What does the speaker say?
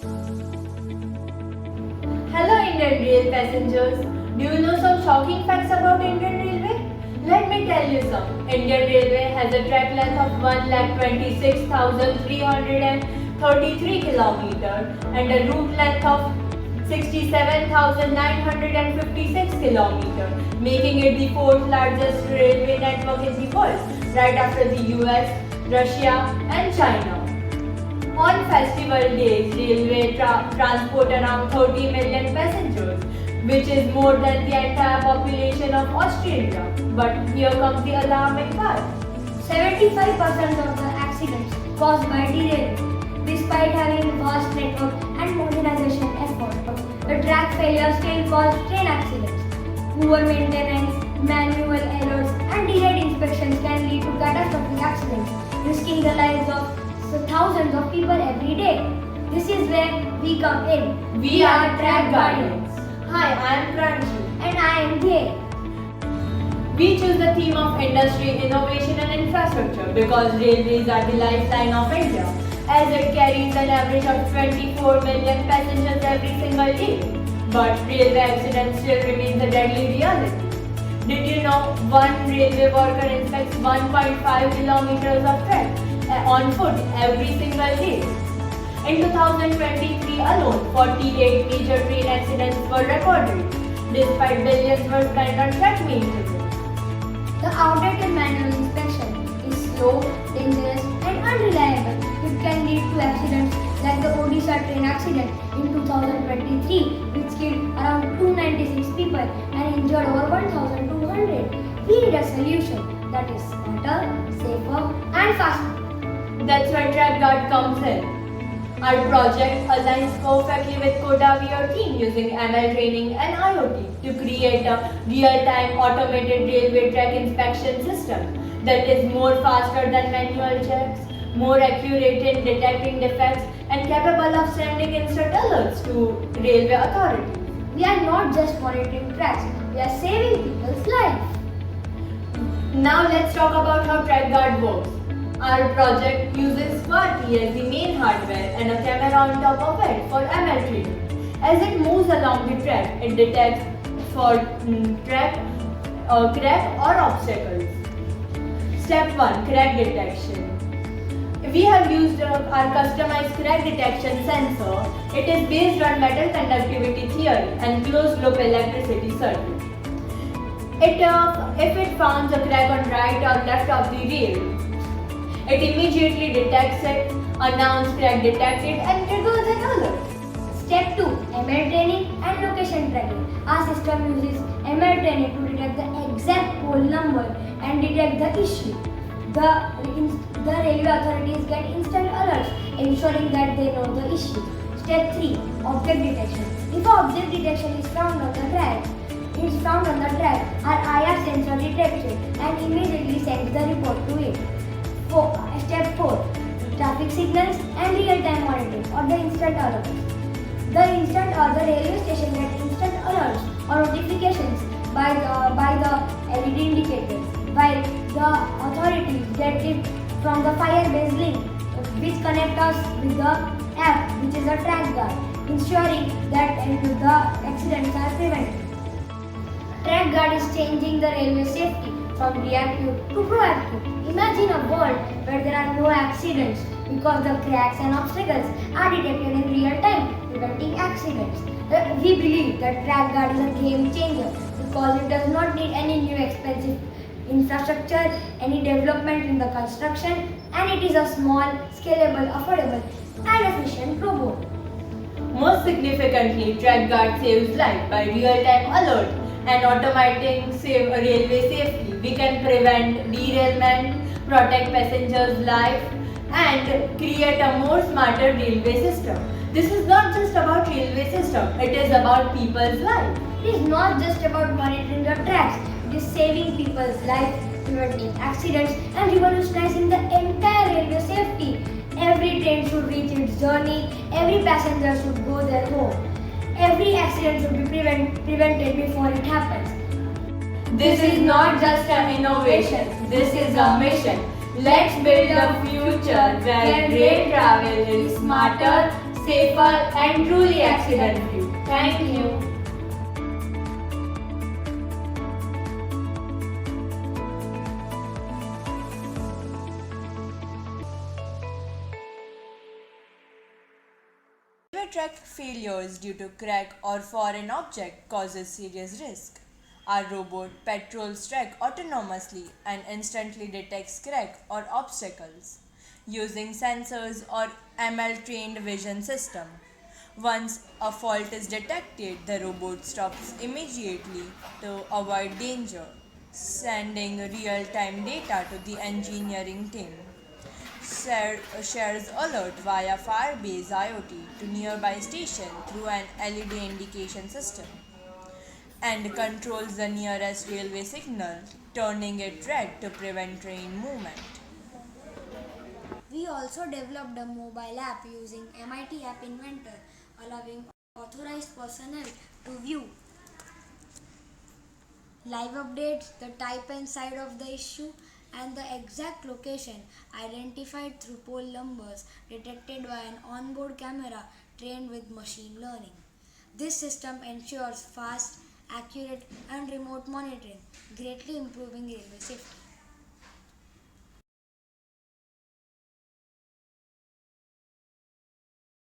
Hello Indian Rail passengers. Do you know some shocking facts about Indian Railway? Let me tell you some. Indian Railway has a track length of 1,26,333 kilometers and a route length of 67,956 kilometers, making it the fourth largest railway network in the world, right after the US, Russia and China. On festival days, railway transport around 30 million passengers, which is more than the entire population of Australia. But here comes the alarming part. 75% of the accidents caused by derailment. Despite having vast network and modernization efforts, the track failure still cause train accidents. Poor maintenance, manual errors, and delayed inspections can lead to catastrophic accidents, risking the lives of thousands of people every day. This is where we come in. We are Track Guardians. Hi, I am Pranju. And I am Dhey. We choose the theme of industry, innovation and infrastructure because railways are the lifeline of India, as it carries an average of 24 million passengers every single day. But railway accidents still remain a deadly reality. Did you know one railway worker inspects 1.5 kilometers of track on foot every single day? In 2023 alone, 48 major train accidents were recorded, despite billions were spent on track maintenance. The outdated manual inspection is slow, dangerous, and unreliable. It can lead to accidents like the Odisha train accident in 2023, which killed around 296 people and injured over 1,200. We need a solution that is smarter, safer, and faster. That's where TrackGuard comes in. Our project aligns perfectly with Kodavir team using ML training and IoT to create a real-time automated railway track inspection system that is more faster than manual checks, more accurate in detecting defects, and capable of sending instant alerts to railway authorities. We are not just monitoring tracks, we are saving people's lives. Now let's talk about how TrackGuard works. Our project uses Smarty as the main hardware and a camera on top of it for ML training. As it moves along the track, it detects for crack or obstacles. Step 1. Crack detection. We have used our customized crack detection sensor. It is based on metal conductivity theory and closed-loop electricity circuit. If it finds a crack on right or left of the rail, it immediately detects it, announces crack detected and triggers an alert. Step 2. ML training and location tracking. Our system uses ML training to detect the exact pole number and detect the issue. The railway authorities get instant alerts, ensuring that they know the issue. Step 3. Object detection. If object detection is found on the track, our IR sensor detects it and immediately sends the report to it. Step 4. Traffic signals and real-time monitoring or the instant alerts. The railway station gets instant alerts or notifications by the LED indicators, while the authorities get it from the Firebase link, which connects us with the app, which is a TrackGuard, ensuring that the accidents are prevented. TrackGuard is changing the railway safety from reactive to proactive. Imagine a world where there are no accidents because the cracks and obstacles are detected in real time, preventing accidents. We believe that TrackGuard is a game changer because it does not need any new expensive infrastructure, any development in the construction, and it is a small, scalable, affordable, and efficient robot. Most significantly, TrackGuard saves life by real-time alert and automating railway safety. We can prevent derailment, protect passengers' life, and create a more smarter railway system. This is not just about railway system, it is about people's life. It is not just about monitoring the tracks, it is saving people's lives, preventing accidents, and revolutionizing the entire railway safety. Every train should reach its journey, every passenger should go their home. Every accident should be prevented before it happens. This is not just an innovation, this is a mission. Let's build a future where rail travel is smarter, safer and truly accident-free. Thank you. Railway track failures due to crack or foreign object causes serious risk. Our robot patrols track autonomously and instantly detects crack or obstacles using sensors or ML trained vision system. Once a fault is detected, the robot stops immediately to avoid danger, sending real-time data to the engineering team. Shares alert via Firebase IoT to nearby station through an LED indication system and controls the nearest railway signal, turning it red to prevent train movement. We also developed a mobile app using MIT App Inventor, allowing authorized personnel to view live updates, the type and side of the issue, and the exact location identified through poll numbers detected by an onboard camera trained with machine learning. This system ensures fast, accurate, and remote monitoring, greatly improving railway safety.